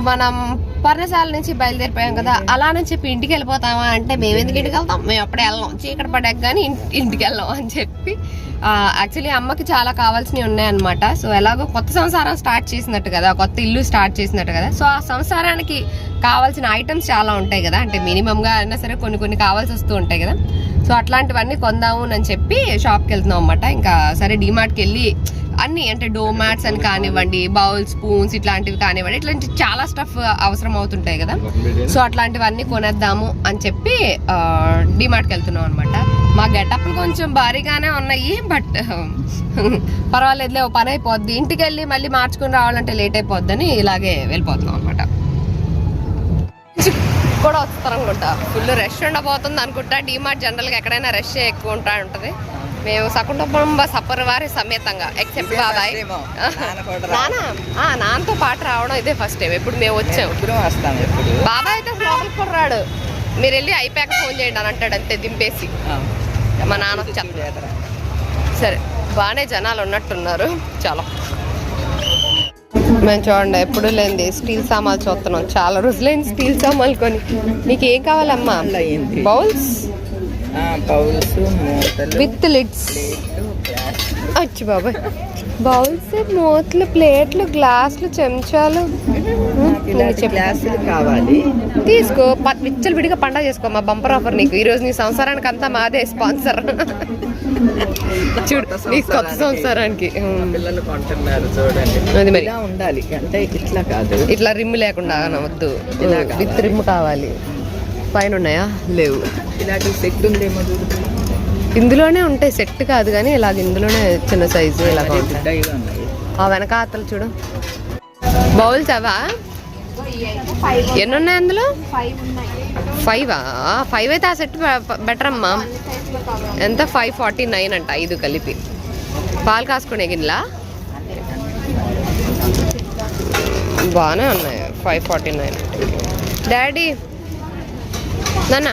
ఇప్పుడు మనం పర్ణశాల నుంచి బయలుదేరిపోయాం కదా, అలా అని చెప్పి ఇంటికి వెళ్ళిపోతామా అంటే మేము ఎందుకు ఇంటికి వెళ్తాం, మేము అప్పుడే వెళ్ళాం, చీకటి పడ్డాక కానీ ఇంటికి వెళ్ళాం అని చెప్పి. యాక్చువల్లీ అమ్మకి చాలా కావాల్సినవి ఉన్నాయన్నమాట. సో ఎలాగో కొత్త సంసారం స్టార్ట్ చేసినట్టు కదా, కొత్త ఇల్లు స్టార్ట్ చేసినట్టు కదా, సో ఆ సంసారానికి కావాల్సిన ఐటమ్స్ చాలా ఉంటాయి కదా, అంటే మినిమంగా అయినా సరే కొన్ని కావాల్సి వస్తూ ఉంటాయి కదా. సో అట్లాంటివన్నీ కొందాము అని చెప్పి షాప్కి వెళ్తున్నాం అనమాట. ఇంకా సరే డీమార్ట్కి వెళ్ళి అన్ని అంటే డోమాట్స్ అని కానివ్వండి, బౌల్ స్పూన్స్ ఇట్లాంటివి కానివ్వండి, ఇట్లాంటి చాలా స్టఫ్ అవసరం అవుతుంటాయి కదా. సో అట్లాంటివన్నీ కొనేద్దాము అని చెప్పి డీమార్ట్కి వెళ్తున్నాం అనమాట. మా గెటప్లు కొంచెం భారీగానే ఉన్నాయి, బట్ పర్వాలేదులే, ఓ పని అయిపోద్ది. ఇంటికి వెళ్ళి మళ్ళీ మార్చుకుని రావాలంటే లేట్ అయిపోద్దని ఇలాగే వెళ్ళిపోతున్నాం అనమాట. కూడా వస్తారు అనుకుంటా, ఫుల్ రష్ ఉండబోతుంది అనుకుంటా. డీమార్ట్ జనరల్గా ఎక్కడైనా రష్ ఎక్కువ ఉంటుంది. మేము సకుటుంబ సపరివారి సమేతంగా, ఎక్సెప్ట్ బాబాయ్, నాన్నతో పాటు రావడం ఇదే ఫస్ట్ టైం. ఎప్పుడు మేము వచ్చాము, బాబాయ్ అయితే లోపలికి కూడా రాడు. మీరు వెళ్ళి అయిపోయాక ఫోన్ చేయండి అని అంటాడు, అంతే దింపేసి. మా నాన్న చెప్పలేదు. సరే, బాగానే జనాలు ఉన్నట్టున్నారు. చాలా మేము చూడండి, ఎప్పుడు లేనిది స్టీల్ సామాన్లు చూస్తున్నాం. చాలా రోజులైంది స్టీల్ సామాన్లు కొని. నీకు ఏం కావాలమ్మా? Bowls with lids. వచ్చి బాబాయ్, బౌల్స్, మూతలు, ప్లేట్లు, గ్లాసులు, చెంచాలు కావాలి. తీసుకో, విచ్చలు విడిగా పండగ చేసుకో. మా బంపర్ ఆఫర్ నీకు ఈరోజు. నీ సంవత్సరానికి అంతా మాదే స్పాన్సర్. చూడు, నీ కొత్త సంవత్సరానికి పిల్లలు కొంటున్నారు చూడండి. అది మరి ఉండాలి అంటే ఇట్లా కాదు, ఇట్లా రిమ్ లేకుండా వద్దు, విత్ రిమ్ కావాలి. పైన ఉన్నాయా? లేవు. ఇలాంటి సెట్ ఉందేమో, ఇందులోనే ఉంటాయి. సెట్ కాదు కానీ ఇలాగ ఇందులోనే చిన్న సైజు ఇలాగ ఉంటాయి. ఆ వెనకాతలు చూడు, బౌల్స్ అవా? ఎన్ని ఉన్నాయి అందులో? 5 అయితే ఆ సెట్ బెటర్ అమ్మా. ఎంత? 549 అంట, 5 కలిపి. పాలు కాసుకునే గిన్నెలా బాగానే ఉన్నాయి. 549. డాడీ నాన్న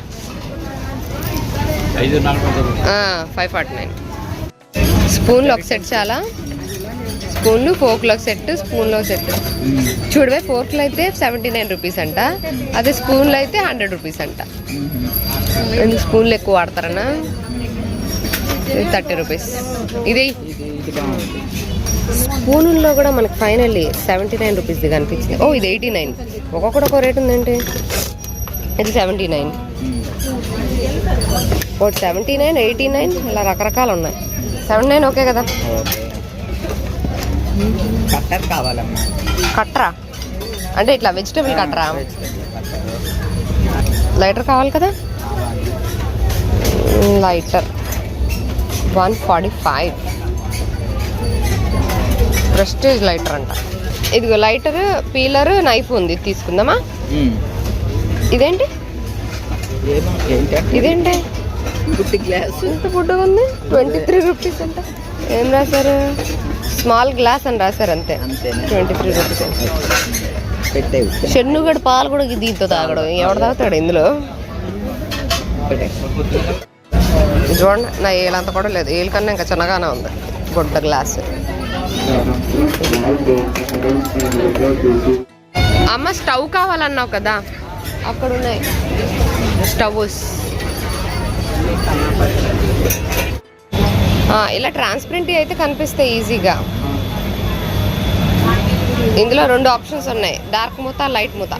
549. స్పూన్లు ఒక సెట్ చాలా. స్పూన్లు, ఫోర్క్లు ఒక సెట్, స్పూన్లు ఒక సెట్. చూడవే, ఫోర్క్లు అయితే 79 రూపీస్ అంట, అదే స్పూన్లు అయితే 100 రూపీస్ అంట. ఎందుకు స్పూన్లు ఎక్కువ వాడతారన్నా? 30 రూపీస్. ఇది స్పూన్లో కూడా మనకి ఫైనల్లీ 79 రూపీస్ది కనిపించింది. ఓ, ఇది 89. ఒక్కొక్కటి ఒక రేట్ ఉందంటే. ఇది 79, ఒకటి 79, 89, ఇలా రకరకాలు ఉన్నాయి. 79 ఓకే కదా? కట్టర్ కావాలమ్మా. కట్టరా అంటే ఇట్లా వెజిటబుల్ కట్టరా? లైటర్ కావాలి కదా? లైటర్ 145. ప్రెస్టేజ్ లైటర్ అంట. ఇదిగో లైటర్, పీలర్, నైఫ్ ఉంది, తీసుకుందామా? ఇదేంటి? ఇదేంటి గ్లాస్ ఎంత ఫుడ్గా ఉంది? 23 రూపీస్ అంట. ఏం రాశారు? స్మాల్ గ్లాస్ అని రాశారు, అంతే. 23 రూపీస్. షెన్నుగడ పాలు కూడా దీంతో తాగడం, ఎవడు తాగుతాడు ఇందులో? చూడండి, నా ఏలంత కూడా లేదు, ఏళ్ళ కన్నా ఇంకా చిన్నగానే ఉంది. గుడ్డ గ్లాస్. అమ్మ, స్టవ్ కావాలన్నావు కదా, అక్కడ ఉన్నాయి స్టవ్స్. ఇలా ట్రాన్స్పరెంట్ అయితే కనిపిస్తాయి ఈజీగా. ఇందులో 2 ఆప్షన్స్ ఉన్నాయి, డార్క్ మూత, లైట్ మూత.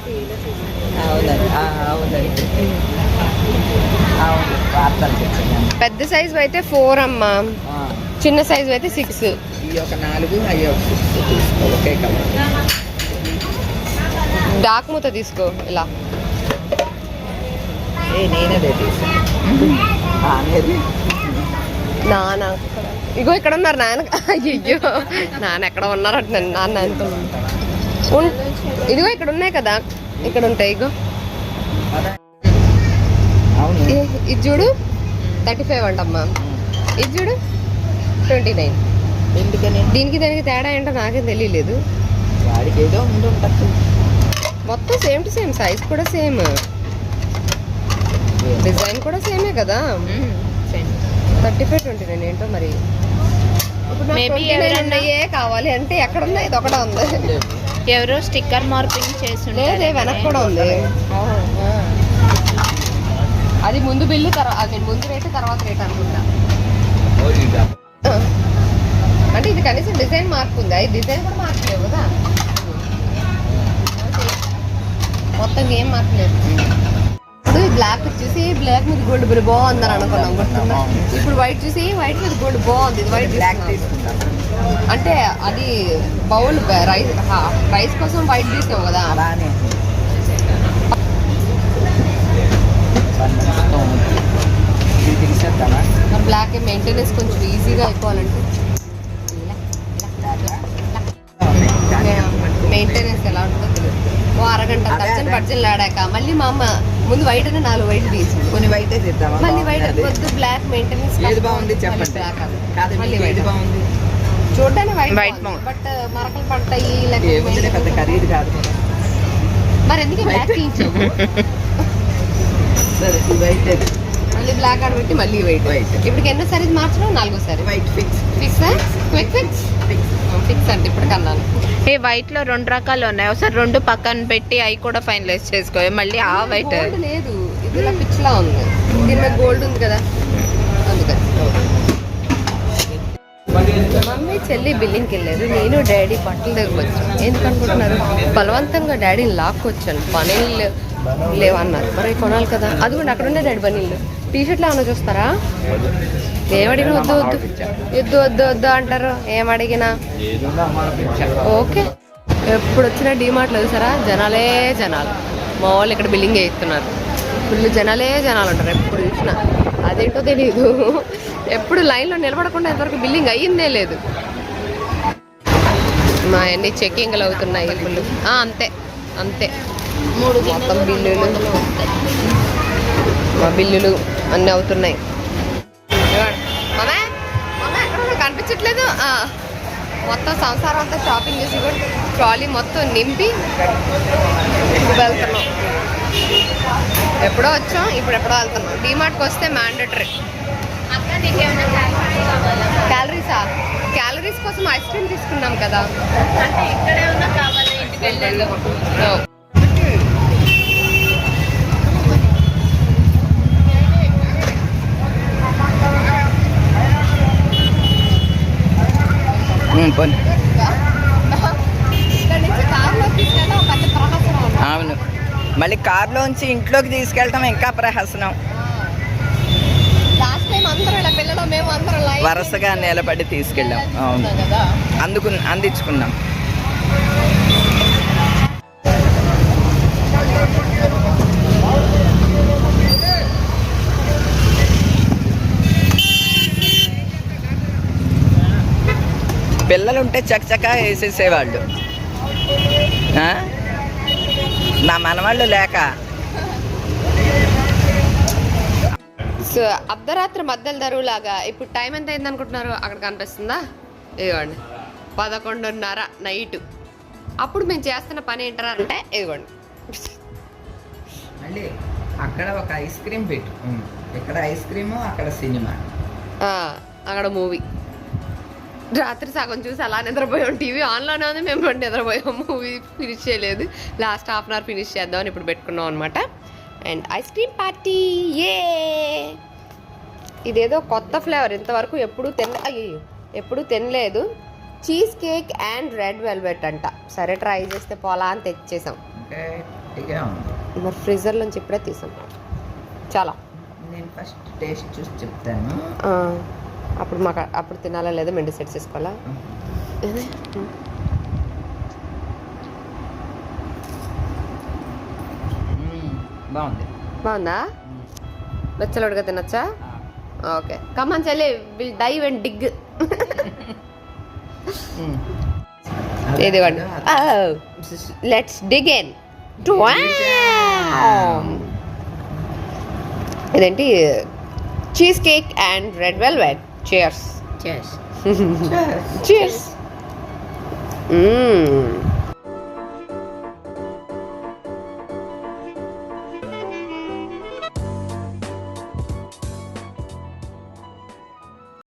పెద్ద సైజు అయితే 4 అమ్మా, చిన్న సైజు అయితే 6. డార్క్ మూత తీసుకో. ఇలా నాన్న ఇగో ఇక్కడ ఉన్నారు. నాన్న, అయ్యో నాన్న ఎక్కడ ఉన్నారు? నాన్న ఎంత ఇదిగో ఇక్కడ ఉన్నాయి కదా, ఇక్కడ ఉంటాయి. ఇగో ఇది చూడు, 35 అంటమ్మా. ఇది చూడు, 29. దీనికి దానికి తేడా ఏంటో నాకేం తెలియలేదు. మొత్తం సేమ్ టు సేమ్, సైజ్ కూడా సేమ్, డిజైన్ కూడా సేమే కదా. 35, 29 ఏంటో మరి. ఇప్పుడు ఉన్నాయే కావాలి అంటే ఎక్కడ ఉన్నాయి? ఇది ఒకటే ఉంది. ఎవరో స్టిక్కర్ మార్కింగ్ చేసి లేదే వెనక్కి కూడా ఉంది. అది ముందు బిల్లు తర్వాత, అది ముందు రేటు తర్వాత రేట్ అనుకుంటా. అంటే ఇది కనీసం డిజైన్ మార్పు ఉంది, అది డిజైన్ కూడా మార్చలేవు కదా, మొత్తం ఏం మార్చలేదు. ఇప్పుడు ఈ బ్లాక్ వచ్చేసి బ్లాక్ మీద గోల్డ్ బిల్ బాగుందని అనుకున్నాం, గుర్తుందా? ఇప్పుడు వైట్ చూసి వైట్ మీద గోల్డ్ బాగుంది, ఇది వైట్ బ్లాక్ అంటే అది బౌల్ రైస్ కోసం వైట్ తీసాం కదా. మరి బ్లాక్ మెయింటెనెన్స్ కొంచెం ఈజీగా అయిపోవాలంటే మెయింటెనెన్స్ ఎలా ఉంటుందో తెలియదు. ఓ అరగంట తర్జన్ పర్జన్ ఆడాక మళ్ళీ మా అమ్మ ముందు వైట్ అని 4 వైట్ తీసింది, కొన్ని వైట్ చేద్దామా? మళ్ళీ వైట్ వద్దు బ్లాక్ మెయింటెనెన్స్ బాగుంది చెప్పండి. మళ్ళీ వైట్ బాగుంది చూడడానికి వైట్ బట్ మరకలు పడతాయి, పెద్ద ఖరీదు కాదు. మరి ఎందుకు బ్లాక్ తీయించాము? సరే వైట్ మళ్ళీ బ్లాక్ ఆడబెట్టి మళ్ళీ వైట్. ఇప్పుడు ఎన్నో సారీ మార్చడం? 4వ sorry. White fix quick fix అంటే ఇప్పుడు కన్నాను. ఈ వైట్ లో 2 రకాలు ఉన్నాయి, ఒకసారి 2 పక్కన పెట్టి అవి కూడా ఫైనలైజ్ చేసుకో. మళ్ళీ ఆ వైట్ లేదు, ఇది ఇలా పిచ్ లా ఉంది, దీని మీద గోల్డ్ ఉంది కదా అందుకని. మమ్మీ చెల్లి బిల్లింగ్కి వెళ్ళారు, నేను డాడీ బట్టల దగ్గరకు వచ్చాను. ఎందుకనుకుంటున్నారు? బలవంతంగా డాడీని లాక్కొచ్చాను, పనీళ్ళు లేవన్నారు, మరి కొనాలి కదా. అది కూడా అక్కడ ఉండే డాడీ పనీళ్ళు టీషర్ట్లు ఏమన్నా చూస్తారా? ఏమడిగినా వద్దు వద్దు వద్దు అంటారు, ఏమడిగినా ఓకే. ఎప్పుడు వచ్చినా డీమార్ట్లో చూసారా జనాలే జనాలు, మా వాళ్ళు ఇక్కడ బిల్లింగ్ చేయిస్తున్నారు, ఫుల్ జనాలే జనాలు అంటారు ఎప్పుడు చూసినా. అదేంటో తెలీదు, ఎప్పుడు లైన్లో నిలబడకుండా ఇంతవరకు బిల్లింగ్ అయ్యిందే లేదు. మా అన్ని చెక్కింగ్లు అవుతున్నాయి ఫుల్. అంతే అంతే, 3 మొత్తం బిల్లులు, మా బిల్లులు అన్నీ అవుతున్నాయి. ఎక్కడ కనిపించట్లేదు, మొత్తం సంసారం అంతా షాపింగ్ చేసి కూడా ట్రాలీ మొత్తం నింపి వెళ్తున్నాం. ఎప్పుడో వచ్చాం, ఇప్పుడు ఎప్పుడో వెళ్తున్నాం. డీమార్ట్కి వస్తే మ్యాండేటరీ. క్యాలరీస్ కోసం ఐస్ క్రీమ్ తీసుకున్నాం కదా, అంటే ఇక్కడే ఉన్నా కావాలి ఇంటికి వెళ్ళాలి. అవును, మళ్ళీ కార్లోంచి ఇంట్లోకి తీసుకెళ్ళటం ఇంకా ప్రహసనం. వరుసగా నిలబడి తీసుకెళ్ళాం. అవును, అందించుకున్నాం. పిల్లలు ఉంటే చకచకా వేసేసేవాళ్ళు, నా మనవాళ్ళు లేక. సో అర్ధరాత్రి మధ్యలో దరువులాగా ఇప్పుడు టైం ఎంత అయింది అనుకుంటున్నారు? అక్కడ కనిపిస్తుందా? ఇదిగోండి 11:30 నైట్. అప్పుడు మేము చేస్తున్న పని ఏంటరా అంటే ఇదిగోండి, మళ్ళీ అక్కడ ఒక ఐస్ క్రీమ్ పెట్టు, ఇక్కడ ఐస్ క్రీము, అక్కడ సినిమా, అక్కడ మూవీ. రాత్రి సగం చూసి అలా నిద్రపోయాం, టీవీ ఆన్లోనే ఉంది, మేము నిద్రపోయాం, మూవీ ఫినిష్ చేయలేదు. Last half an hour finish చేద్దామని ఇప్పుడు పెట్టుకున్నాం అనమాట. అండ్ ఐస్ క్రీమ్ పార్టీ ఏ, ఇదేదో కొత్త ఫ్లేవర్, ఇంతవరకు ఎప్పుడు తినలేదు. Cheesecake and red velvet అంట. సరే ట్రై చేస్తే పోలా అని తెచ్చేసాం, మరి ఫ్రీజర్ నుంచి ఇప్పుడే తీసాం. చాలా నేను ఫస్ట్ టేస్ట్ చూసి చెప్తాను, అప్పుడు తినాలా లేదా మెండి సెట్ చేసుకోవాలా. బాగుందా? వెచ్చలుడిగా తినొచ్చా? ఓకే, కమాన్ చెల్లి, విల్ డైవ్ అండ్ డిగ్. ఇదిగోండి, లెట్స్ డిగ్ ఇన్. ఇదేంటి? Cheese cake and red velvet. Cheers. Cheers. Cheers.